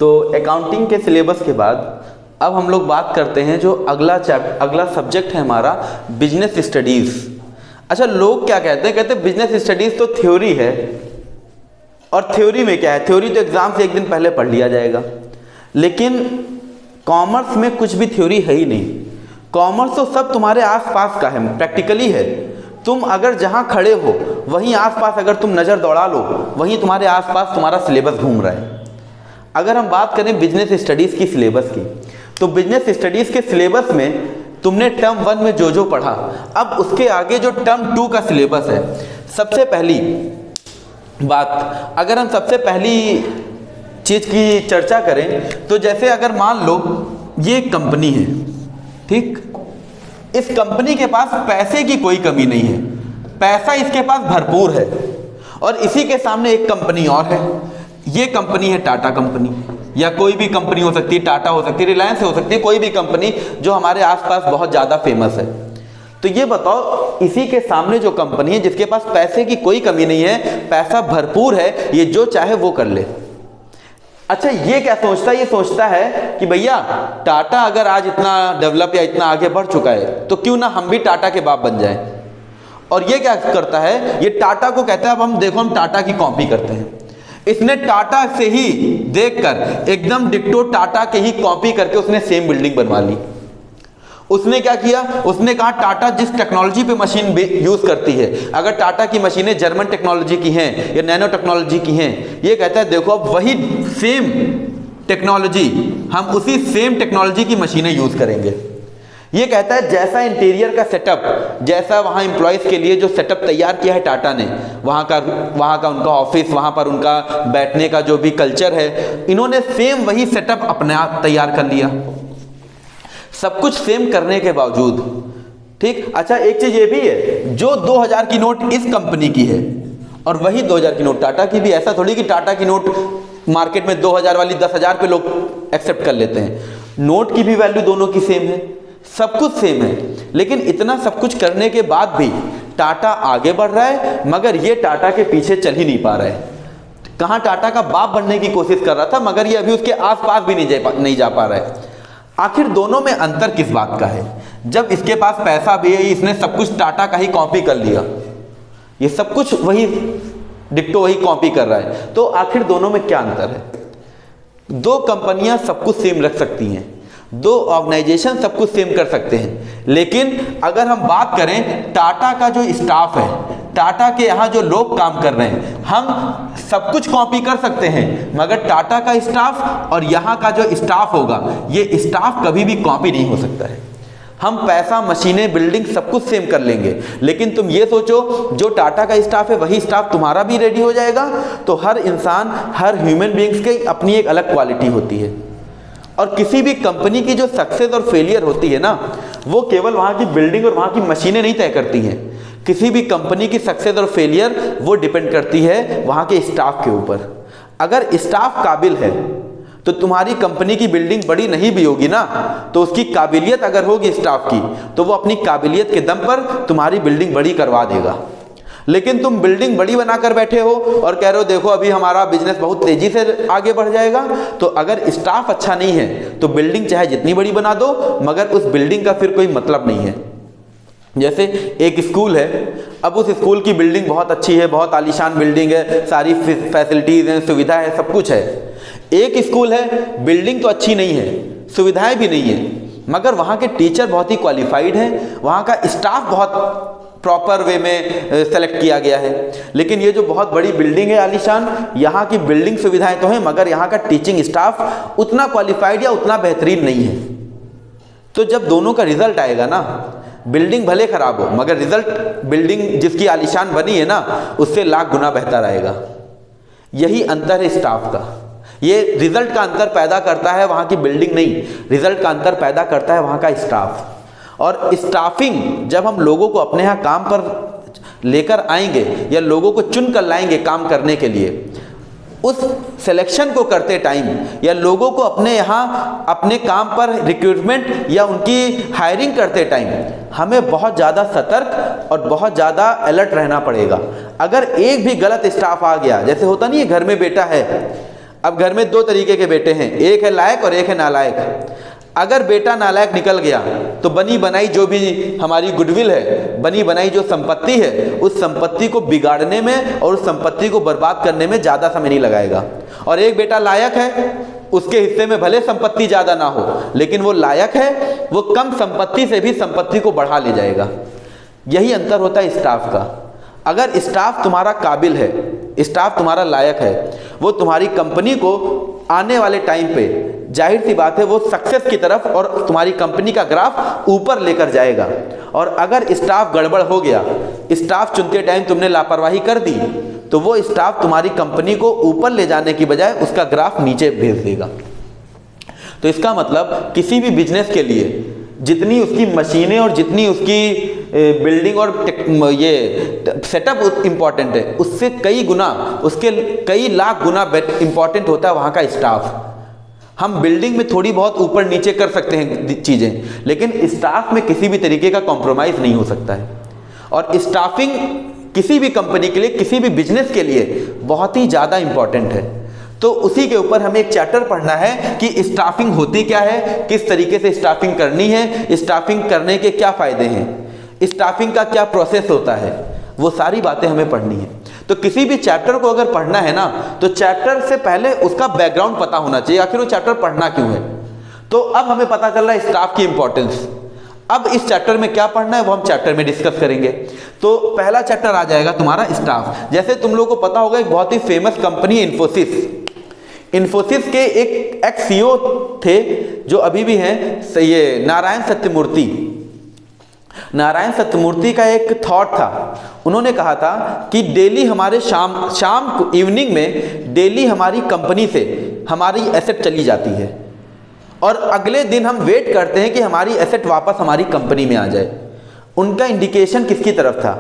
तो अकाउंटिंग के सिलेबस के बाद अब हम लोग बात करते हैं जो अगला सब्जेक्ट है हमारा बिजनेस स्टडीज़। अच्छा, लोग क्या कहते हैं, कहते हैं बिजनेस स्टडीज़ तो थ्योरी है, और थ्योरी में क्या है, थ्योरी तो एग्ज़ाम से एक दिन पहले पढ़ लिया जाएगा। लेकिन कॉमर्स में कुछ भी थ्योरी है ही नहीं। कॉमर्स तो सब तुम्हारे आसपास का है, प्रैक्टिकली है। तुम अगर जहाँ खड़े हो वहीं आसपास अगर तुम नज़र दौड़ा लो, वहीं तुम्हारे आसपास तुम्हारा सिलेबस घूम रहा है। अगर हम बात करें बिजनेस स्टडीज़ की सिलेबस की, तो बिजनेस स्टडीज़ के सिलेबस में तुमने टर्म 1 में जो पढ़ा, अब उसके आगे जो टर्म 2 का सिलेबस है, सबसे पहली बात अगर हम सबसे पहली चीज़ की चर्चा करें तो जैसे अगर मान लो ये कंपनी है, ठीक, इस कंपनी के पास पैसे की कोई कमी नहीं है, पैसा इसके पास भरपूर है, और इसी के सामने एक कंपनी और है। ये कंपनी है टाटा कंपनी, या कोई भी कंपनी हो सकती है, टाटा हो सकती है, रिलायंस हो सकती है, कोई भी कंपनी जो हमारे आसपास बहुत ज़्यादा फेमस है। तो ये बताओ, इसी के सामने जो कंपनी है जिसके पास पैसे की कोई कमी नहीं है, पैसा भरपूर है, ये जो चाहे वो कर ले। अच्छा, ये क्या सोचता है, ये सोचता है कि भैया टाटा अगर आज इतना डेवलप या इतना आगे बढ़ चुका है तो क्यों ना हम भी टाटा के बाप बन जाएं। और ये क्या करता है, ये टाटा को कहता है अब हम देखो हम टाटा की कॉपी करते हैं। इसने टाटा से ही देखकर एकदम डिक्टो टाटा के ही कॉपी करके उसने सेम बिल्डिंग बनवा ली। उसने क्या किया, उसने कहा टाटा जिस टेक्नोलॉजी पे मशीन यूज करती है, अगर टाटा की मशीनें जर्मन टेक्नोलॉजी की हैं या नैनो टेक्नोलॉजी की हैं, ये कहता है देखो अब वही सेम टेक्नोलॉजी, हम उसी सेम टेक्नोलॉजी की मशीनें यूज करेंगे। ये कहता है जैसा इंटीरियर का सेटअप, जैसा वहाँ एम्प्लॉयज़ के लिए जो सेटअप तैयार किया है टाटा ने, वहाँ का उनका ऑफिस, वहाँ पर उनका बैठने का जो भी कल्चर है, इन्होंने सेम वही सेटअप अपने आप तैयार कर लिया, सब कुछ सेम करने के बावजूद। ठीक, अच्छा एक चीज़ ये भी है, जो 2000 की नोट इस कंपनी की है और वही 2000 की नोट टाटा की भी, ऐसा थोड़ी कि टाटा की नोट मार्केट में 2000 वाली 10,000 पे लोग एक्सेप्ट कर लेते हैं। नोट की भी वैल्यू दोनों की सेम है, सब कुछ सेम है। लेकिन इतना सब कुछ करने के बाद भी टाटा आगे बढ़ रहा है, मगर ये टाटा के पीछे चल ही नहीं पा रहा है। कहाँ टाटा का बाप बनने की कोशिश कर रहा था, मगर ये अभी उसके आसपास भी नहीं जा पा रहा है। आखिर दोनों में अंतर किस बात का है? जब इसके पास पैसा भी है, इसने सब कुछ टाटा का ही कॉपी कर लिया, ये सब कुछ वही डिक्टो वही कॉपी कर रहा है, तो आखिर दोनों में क्या अंतर है? दो कंपनियां सब कुछ सेम रख सकती हैं, दो ऑर्गेनाइजेशन सब कुछ सेम कर सकते हैं, लेकिन अगर हम बात करें टाटा का जो स्टाफ है, टाटा के यहाँ जो लोग काम कर रहे हैं, हम सब कुछ कॉपी कर सकते हैं, मगर टाटा का स्टाफ और यहाँ का जो स्टाफ होगा, ये स्टाफ कभी भी कॉपी नहीं हो सकता है। हम पैसा, मशीनें, बिल्डिंग सब कुछ सेम कर लेंगे, लेकिन तुम ये सोचो जो टाटा का स्टाफ है वही स्टाफ तुम्हारा भी रेडी हो जाएगा। तो हर इंसान, हर ह्यूमन बींग्स की अपनी एक अलग क्वालिटी होती है, और किसी भी कंपनी की जो सक्सेस और फेलियर होती है ना, वो केवल वहाँ की बिल्डिंग और वहाँ की मशीनें नहीं तय करती हैं। किसी भी कंपनी की सक्सेस और फेलियर वो डिपेंड करती है वहाँ के स्टाफ के ऊपर। अगर स्टाफ काबिल है तो तुम्हारी कंपनी की बिल्डिंग बड़ी नहीं भी होगी ना, तो उसकी काबिलियत अगर होगी स्टाफ की, तो वो अपनी काबिलियत के दम पर तुम्हारी बिल्डिंग बड़ी करवा देगा। लेकिन तुम बिल्डिंग बड़ी बनाकर बैठे हो और कह रहे हो देखो अभी हमारा बिजनेस बहुत तेजी से आगे बढ़ जाएगा, तो अगर स्टाफ अच्छा नहीं है तो बिल्डिंग चाहे जितनी बड़ी बना दो, मगर उस बिल्डिंग का फिर कोई मतलब नहीं है। जैसे एक स्कूल है, अब उस स्कूल की बिल्डिंग बहुत अच्छी है, बहुत आलीशान बिल्डिंग है, सारी फैसिलिटीज़ हैं, सुविधा है, सब कुछ है। एक स्कूल है, बिल्डिंग तो अच्छी नहीं है, सुविधाएं भी नहीं है, मगर वहाँ के टीचर बहुत ही क्वालिफाइड हैं, वहाँ का स्टाफ बहुत प्रॉपर वे में सेलेक्ट किया गया है। लेकिन ये जो बहुत बड़ी बिल्डिंग है आलीशान, यहाँ की बिल्डिंग सुविधाएं तो हैं, मगर यहाँ का टीचिंग स्टाफ उतना क्वालिफाइड या उतना बेहतरीन नहीं है। तो जब दोनों का रिजल्ट आएगा ना, बिल्डिंग भले खराब हो, मगर रिजल्ट बिल्डिंग जिसकी आलीशान बनी है ना, उससे लाख गुना बेहतर आएगा। यही अंतर है स्टाफ का। ये रिजल्ट का अंतर पैदा करता है वहाँ की बिल्डिंग नहीं, रिजल्ट का अंतर पैदा करता है वहाँ का स्टाफ। और स्टाफिंग जब हम लोगों को अपने यहाँ काम पर लेकर आएंगे या लोगों को चुन कर लाएंगे काम करने के लिए, उस सिलेक्शन को करते टाइम या लोगों को अपने यहाँ अपने काम पर रिक्रूटमेंट या उनकी हायरिंग करते टाइम हमें बहुत ज़्यादा सतर्क और बहुत ज़्यादा अलर्ट रहना पड़ेगा। अगर एक भी गलत स्टाफ आ गया, जैसे होता नहीं है घर में बेटा है, अब घर में दो तरीके के बेटे हैं, एक है लायक और एक है नालायक। अगर बेटा नालायक निकल गया तो बनी बनाई जो भी हमारी गुडविल है, बनी बनाई जो संपत्ति है, उस संपत्ति को बिगाड़ने में और उस संपत्ति को बर्बाद करने में ज़्यादा समय नहीं लगाएगा। और एक बेटा लायक है, उसके हिस्से में भले संपत्ति ज़्यादा ना हो, लेकिन वो लायक है, वो कम संपत्ति से भी संपत्ति को बढ़ा ले जाएगा। यही अंतर होता है स्टाफ का। अगर स्टाफ तुम्हारा काबिल है, स्टाफ तुम्हारा लायक है, वो तुम्हारी कंपनी को आने वाले टाइम पे जाहिर सी बात है वो सक्सेस की तरफ और तुम्हारी कंपनी का ग्राफ ऊपर लेकर जाएगा। और अगर स्टाफ गड़बड़ हो गया, स्टाफ चुनते टाइम तुमने लापरवाही कर दी, तो वो स्टाफ तुम्हारी कंपनी को ऊपर ले जाने की बजाय उसका ग्राफ नीचे भेज देगा। तो इसका मतलब किसी भी बिजनेस के लिए जितनी उसकी मशीनें और जितनी उसकी बिल्डिंग और ये सेटअप इम्पॉर्टेंट है, उससे कई गुना, उसके कई लाख गुना इम्पॉर्टेंट होता है वहाँ का स्टाफ। हम बिल्डिंग में थोड़ी बहुत ऊपर नीचे कर सकते हैं चीज़ें, लेकिन स्टाफ में किसी भी तरीके का कॉम्प्रोमाइज़ नहीं हो सकता है। और स्टाफिंग किसी भी कंपनी के लिए, किसी भी बिजनेस के लिए बहुत ही ज़्यादा इम्पॉर्टेंट है। तो उसी के ऊपर हमें एक चैप्टर पढ़ना है कि स्टाफिंग होती क्या है, किस तरीके से स्टाफिंग करनी है, स्टाफिंग करने के क्या फ़ायदे हैं, स्टाफिंग का क्या प्रोसेस होता है, वो सारी बातें हमें पढ़नी है। तो किसी भी चैप्टर को अगर पढ़ना है ना, तो चैप्टर से पहले उसका बैकग्राउंड पता होना चाहिए, आखिर वो चैप्टर पढ़ना क्यों है। तो अब हमें पता चल रहा है स्टाफ की इंपॉर्टेंस। अब इस चैप्टर में क्या पढ़ना है वो हम चैप्टर में डिस्कस करेंगे। तो पहला चैप्टर आ जाएगा तुम्हारा स्टाफ। जैसे तुम लोगों को पता होगा एक बहुत ही फेमस कंपनी इन्फोसिस, इन्फोसिस के एक एक्स सीईओ थे जो अभी भी हैं, ये नारायण सत्यमूर्ति। नारायण सत्यमूर्ति का एक थॉट था, उन्होंने कहा था कि डेली हमारे शाम इवनिंग में डेली हमारी कंपनी से हमारी एसेट चली जाती है और अगले दिन हम वेट करते हैं कि हमारी एसेट वापस हमारी कंपनी में आ जाए। उनका इंडिकेशन किसकी तरफ था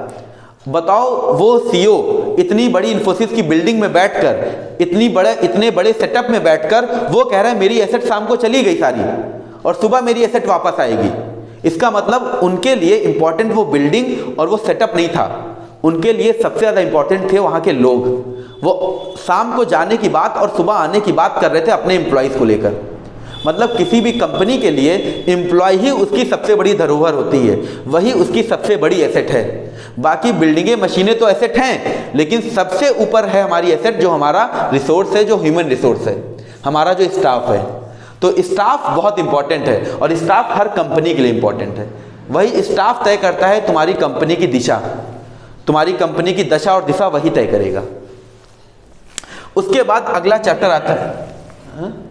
बताओ? वो सीईओ इतनी बड़ी इन्फोसिस की बिल्डिंग में बैठकर, इतने बड़े सेटअप में बैठकर वो कह रहे हैं मेरी एसेट शाम को चली गई सारी और सुबह मेरी एसेट वापस आएगी। इसका मतलब उनके लिए इंपॉर्टेंट वो बिल्डिंग और वो सेटअप नहीं था, उनके लिए सबसे ज़्यादा इंपॉर्टेंट थे वहाँ के लोग। वो शाम को जाने की बात और सुबह आने की बात कर रहे थे अपने एम्प्लॉयज़ को लेकर। मतलब किसी भी कंपनी के लिए एम्प्लॉय ही उसकी सबसे बड़ी धरोहर होती है, वही उसकी सबसे बड़ी एसेट है। बाकी बिल्डिंगें मशीनें तो एसेट हैं, लेकिन सबसे ऊपर है हमारी एसेट जो हमारा रिसोर्स है, जो ह्यूमन रिसोर्स है, हमारा जो स्टाफ है। तो स्टाफ बहुत इंपॉर्टेंट है और स्टाफ हर कंपनी के लिए इंपॉर्टेंट है। वही स्टाफ तय करता है तुम्हारी कंपनी की दिशा, तुम्हारी कंपनी की दशा और दिशा वही तय करेगा। उसके बाद अगला चैप्टर आता है